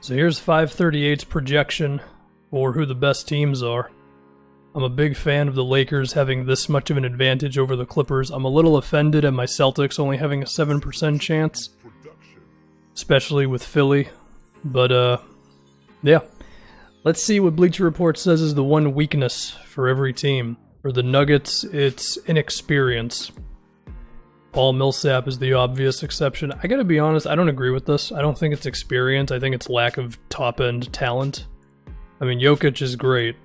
So here's 538's projection for who the best teams are. I'm a big fan of the Lakers having this much of an advantage over the Clippers. I'm a little offended at my Celtics only having a 7% chance, especially with Philly. But, yeah. Let's see what Bleacher Report says is the one weakness for every team. For the Nuggets, it's inexperience. Paul Millsap is the obvious exception. I gotta be honest, I don't agree with this. I don't think it's experience. I think it's lack of top-end talent. I mean, Jokic is great,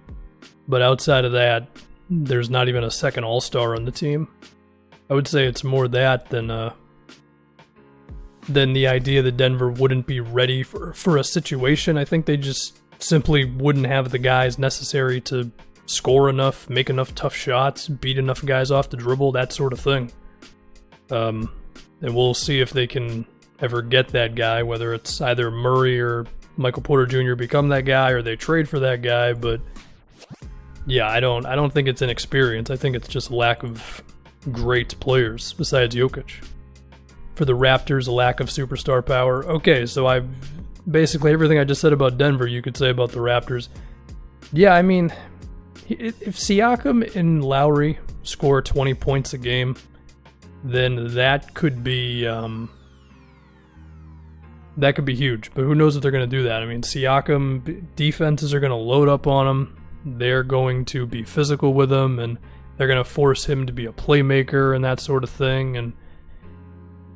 but outside of that, there's not even a second all-star on the team. I would say it's more that than the idea that Denver wouldn't be ready for a situation. I think they just simply wouldn't have the guys necessary to score enough, make enough tough shots, beat enough guys off the dribble, that sort of thing. And we'll see if they can ever get that guy, whether it's either Murray or Michael Porter Jr. become that guy, or they trade for that guy. But yeah, I don't think it's inexperience. I think it's just lack of great players besides Jokic. For the Raptors, a lack of superstar power. Okay, so basically everything I just said about Denver, you could say about the Raptors. Yeah, I mean, if Siakam and Lowry score 20 points a game, then that could be huge. But who knows if they're going to do that? I mean, Siakam, defenses are going to load up on him. They're going to be physical with him, and they're going to force him to be a playmaker and that sort of thing. And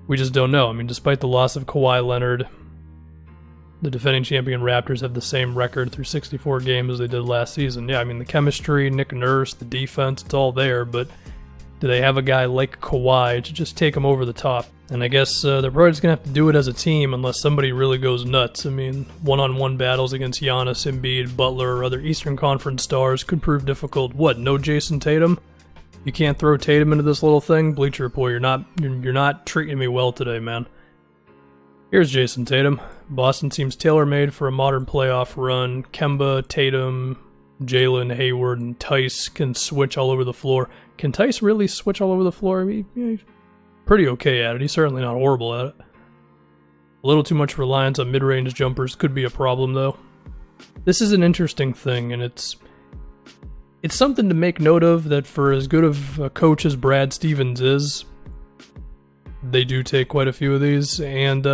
we just don't know. I mean, despite the loss of Kawhi Leonard, the defending champion Raptors have the same record through 64 games as they did last season. Yeah, I mean, the chemistry, Nick Nurse, the defense, it's all there, but do they have a guy like Kawhi to just take them over the top? And I guess they're probably just going to have to do it as a team unless somebody really goes nuts. I mean, one-on-one battles against Giannis, Embiid, Butler, or other Eastern Conference stars could prove difficult. What, no Jason Tatum? You can't throw Tatum into this little thing? Bleacher Report, you're not treating me well today, man. Here's Jason Tatum. Boston seems tailor-made for a modern playoff run. Kemba, Tatum, Jalen, Hayward, and Tice can switch all over the floor. Can Tice really switch all over the floor? I mean, he's pretty okay at it. He's certainly not horrible at it. A little too much reliance on mid-range jumpers could be a problem, though. This is an interesting thing, and it's something to make note of, that for as good of a coach as Brad Stevens is, they do take quite a few of these, and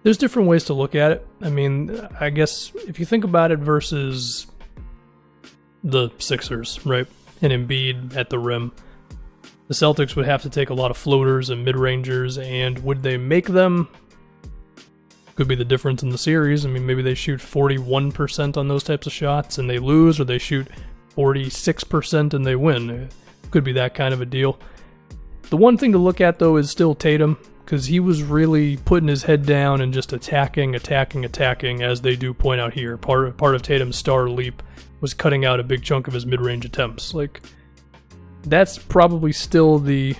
there's different ways to look at it. I mean, I guess if you think about it versus the Sixers, right, and Embiid at the rim, the Celtics would have to take a lot of floaters and mid-rangers, and would they make them? Could be the difference in the series. I mean, maybe they shoot 41% on those types of shots and they lose, or they shoot 46% and they win. It could be that kind of a deal. The one thing to look at, though, is still Tatum, because he was really putting his head down and just attacking, as they do point out here. Part of Tatum's star leap was cutting out a big chunk of his mid-range attempts. Like, that's probably still the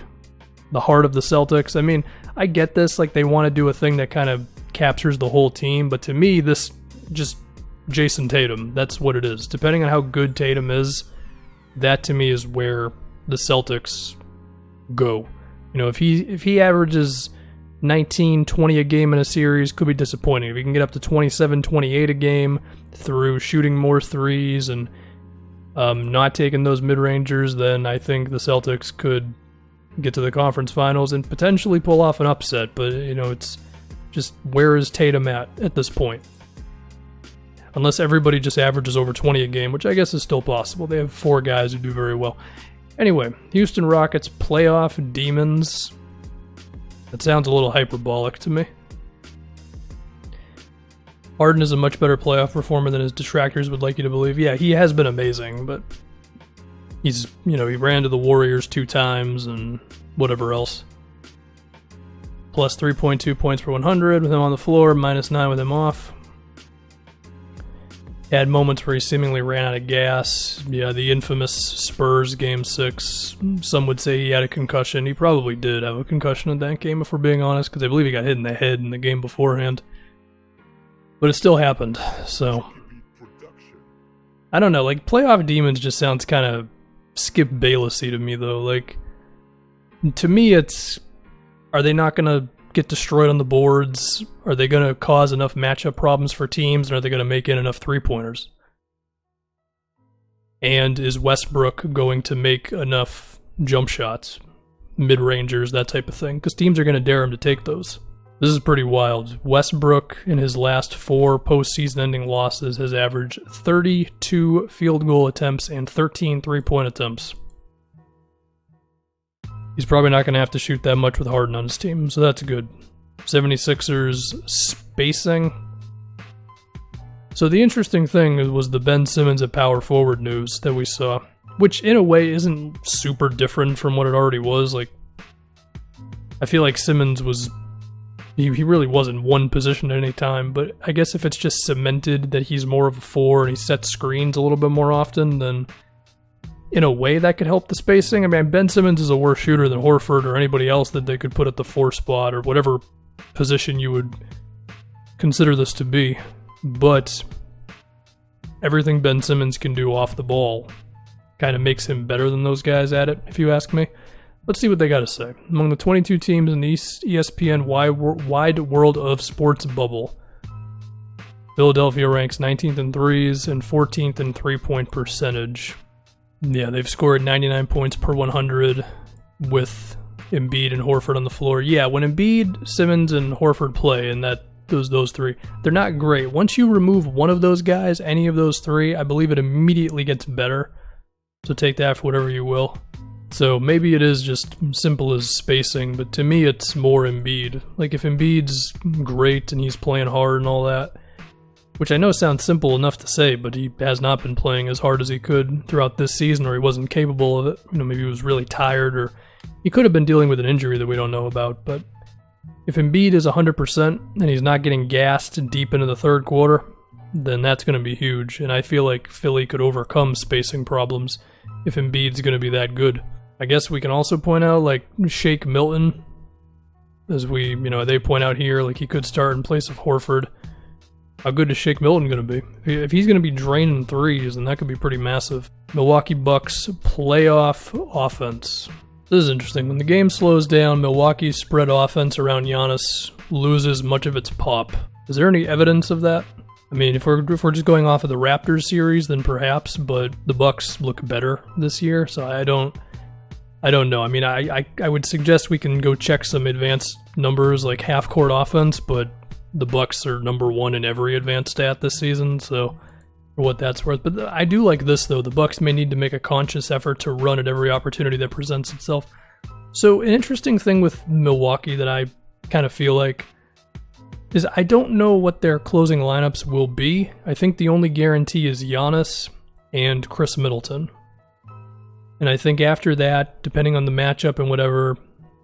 heart of the Celtics. I mean, I get this, like, they want to do a thing that kind of captures the whole team, but to me, this just Jason Tatum, that's what it is. Depending on how good Tatum is, that to me is where the Celtics go. You know, if he averages 19, 20 a game in a series, could be disappointing. If he can get up to 27, 28 a game through shooting more threes and not taking those mid-rangers, then I think the Celtics could get to the conference finals and potentially pull off an upset. But, you know, it's just, where is Tatum at this point? Unless everybody just averages over 20 a game, which I guess is still possible. They have 4 guys who do very well. Anyway, Houston Rockets playoff demons. That sounds a little hyperbolic to me. Harden is a much better playoff performer than his detractors would like you to believe. Yeah, he has been amazing, but he ran to the Warriors 2 times and whatever else. Plus 3.2 points per 100 with him on the floor, -9 with him off. Had moments where he seemingly ran out of gas. Yeah, the infamous Spurs Game 6. Some would say he had a concussion. He probably did have a concussion in that game, if we're being honest, because I believe he got hit in the head in the game beforehand. But it still happened, so I don't know, like, playoff demons just sounds kind of Skip Baylessy to me, though. Like, to me, it's, are they not going to get destroyed on the boards? Are they going to cause enough matchup problems for teams? And are they going to make in enough three-pointers? And is Westbrook going to make enough jump shots, mid-rangers, that type of thing? Because teams are going to dare him to take those. This is pretty wild. Westbrook, in his last 4 postseason-ending losses, has averaged 32 field goal attempts and 13 three-point attempts. He's probably not going to have to shoot that much with Harden on his team, so that's good. 76ers spacing. So the interesting thing was the Ben Simmons at power forward news that we saw, which in a way isn't super different from what it already was. Like, I feel like Simmons was... He really wasn't one position at any time, but I guess if it's just cemented that he's more of a 4 and he sets screens a little bit more often, then in a way that could help the spacing. I mean, Ben Simmons is a worse shooter than Horford or anybody else that they could put at the 4 spot or whatever position you would consider this to be. But everything Ben Simmons can do off the ball kind of makes him better than those guys at it, if you ask me. Let's see what they got to say. Among the 22 teams in the ESPN wide world of sports bubble, Philadelphia ranks 19th in threes and 14th in three-point percentage. Yeah, they've scored 99 points per 100 with Embiid and Horford on the floor. Yeah, when Embiid, Simmons, and Horford play, and those three, they're not great. Once you remove one of those guys, any of those three, I believe it immediately gets better. So take that for whatever you will. So maybe it is just simple as spacing, but to me it's more Embiid. Like if Embiid's great and he's playing hard and all that, which I know sounds simple enough to say, but he has not been playing as hard as he could throughout this season, or he wasn't capable of it. You know, maybe he was really tired, or he could have been dealing with an injury that we don't know about. But if Embiid is 100% and he's not getting gassed deep into the third quarter, then that's going to be huge. And I feel like Philly could overcome spacing problems if Embiid's going to be that good. I guess we can also point out, like, Shake Milton, as they point out here, like he could start in place of Horford. How good is Shake Milton going to be? If he's going to be draining threes, then that could be pretty massive. Milwaukee Bucks playoff offense. This is interesting. When the game slows down, Milwaukee's spread offense around Giannis loses much of its pop. Is there any evidence of that? I mean, if we're just going off of the Raptors series, then perhaps, but the Bucks look better this year, so I don't know. I mean, I would suggest we can go check some advanced numbers like half-court offense, but the Bucks are number 1 in every advanced stat this season, so for what that's worth. But I do like this, though. The Bucks may need to make a conscious effort to run at every opportunity that presents itself. So an interesting thing with Milwaukee that I kind of feel like is I don't know what their closing lineups will be. I think the only guarantee is Giannis and Chris Middleton. And I think after that, depending on the matchup and whatever,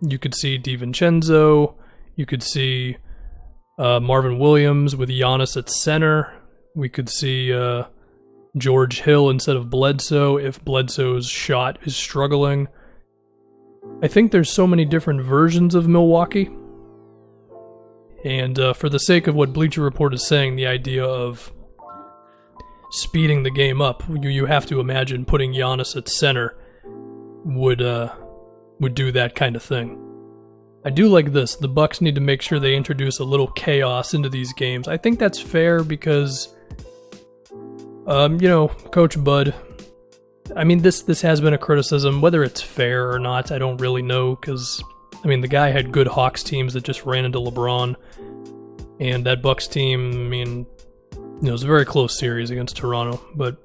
you could see DiVincenzo, you could see Marvin Williams with Giannis at center. We could see George Hill instead of Bledsoe if Bledsoe's shot is struggling. I think there's so many different versions of Milwaukee. And for the sake of what Bleacher Report is saying, the idea of speeding the game up, you have to imagine putting Giannis at center would do that kind of thing. I do like this. The Bucks need to make sure they introduce a little chaos into these games. I think that's fair because, Coach Bud, I mean, this has been a criticism. Whether it's fair or not, I don't really know because, I mean, the guy had good Hawks teams that just ran into LeBron. And that Bucks team, I mean, it was a very close series against Toronto. But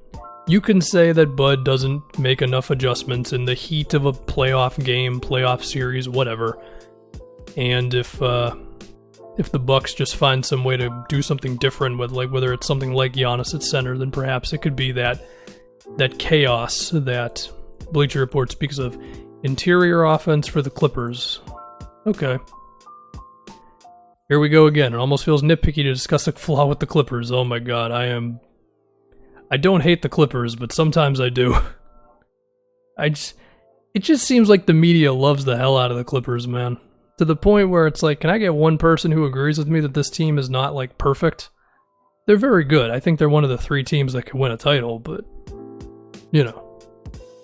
you can say that Bud doesn't make enough adjustments in the heat of a playoff game, playoff series, whatever. And if the Bucks just find some way to do something different with, like, whether it's something like Giannis at center, then perhaps it could be that chaos that Bleacher Report speaks of. Interior offense for the Clippers. Okay. Here we go again. It almost feels nitpicky to discuss a flaw with the Clippers. Oh my god, I don't hate the Clippers, but sometimes I do. It just seems like the media loves the hell out of the Clippers, man. To the point where it's like, can I get one person who agrees with me that this team is not, like, perfect? They're very good. I think they're one of the 3 teams that can win a title, but,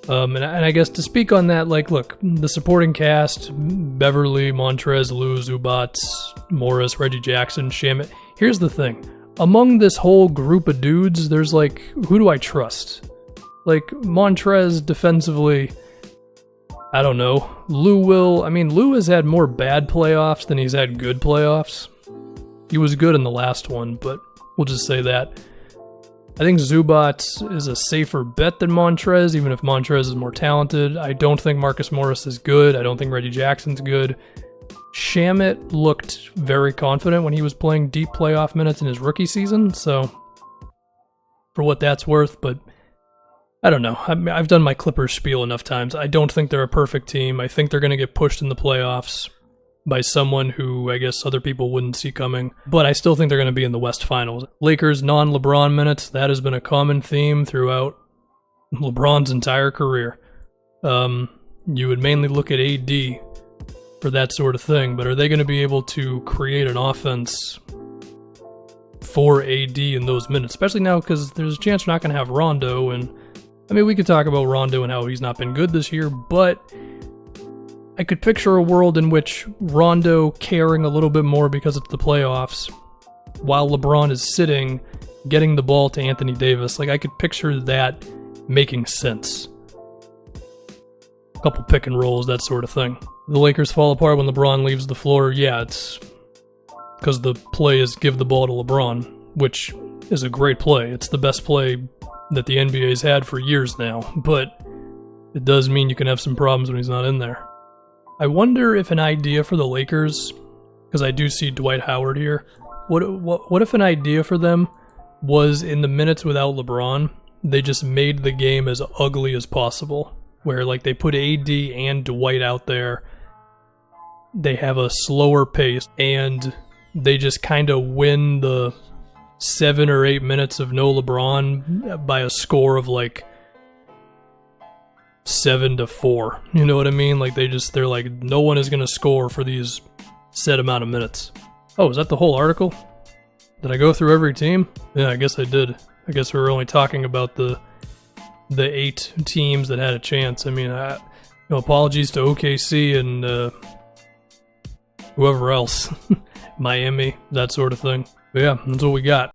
And I guess to speak on that, like, look, the supporting cast, Beverly, Montrez, Lou, Zubac, Morris, Reggie Jackson, Shamet. Here's the thing. Among this whole group of dudes, there's like, who do I trust? Like, Montrez defensively, I don't know. Lou has had more bad playoffs than he's had good playoffs. He was good in the last one, but we'll just say that. I think Zubac is a safer bet than Montrez, even if Montrez is more talented. I don't think Marcus Morris is good. I don't think Reggie Jackson's good. Shamet looked very confident when he was playing deep playoff minutes in his rookie season, so for what that's worth, but I don't know. I've done my Clippers spiel enough times. I don't think they're a perfect team. I think they're going to get pushed in the playoffs by someone who I guess other people wouldn't see coming. But I still think they're going to be in the West Finals. Lakers non-LeBron minutes, that has been a common theme throughout LeBron's entire career. You would mainly look at AD for that sort of thing, but are they going to be able to create an offense for AD in those minutes? Especially now because there's a chance we're not going to have Rondo, and I mean, we could talk about Rondo and how he's not been good this year, but I could picture a world in which Rondo caring a little bit more because it's the playoffs, while LeBron is sitting, getting the ball to Anthony Davis. Like, I could picture that making sense. A couple pick and rolls, that sort of thing. The Lakers fall apart when LeBron leaves the floor. Yeah, it's because the play is give the ball to LeBron, which is a great play. It's the best play that the NBA's had for years now, but it does mean you can have some problems when he's not in there. I wonder if an idea for the Lakers, because I do see Dwight Howard here, what if an idea for them was in the minutes without LeBron, they just made the game as ugly as possible, where like they put AD and Dwight out there, they have a slower pace, and they just kind of win the 7 or 8 minutes of no LeBron by a score of like 7-4. You know what I mean? Like they're like, no one is gonna score for these set amount of minutes. Oh, is that the whole article? Did I go through every team? Yeah, I guess I did. I guess we were only talking about the 8 teams that had a chance. I mean, apologies to OKC and whoever else, Miami, that sort of thing. But yeah, that's what we got.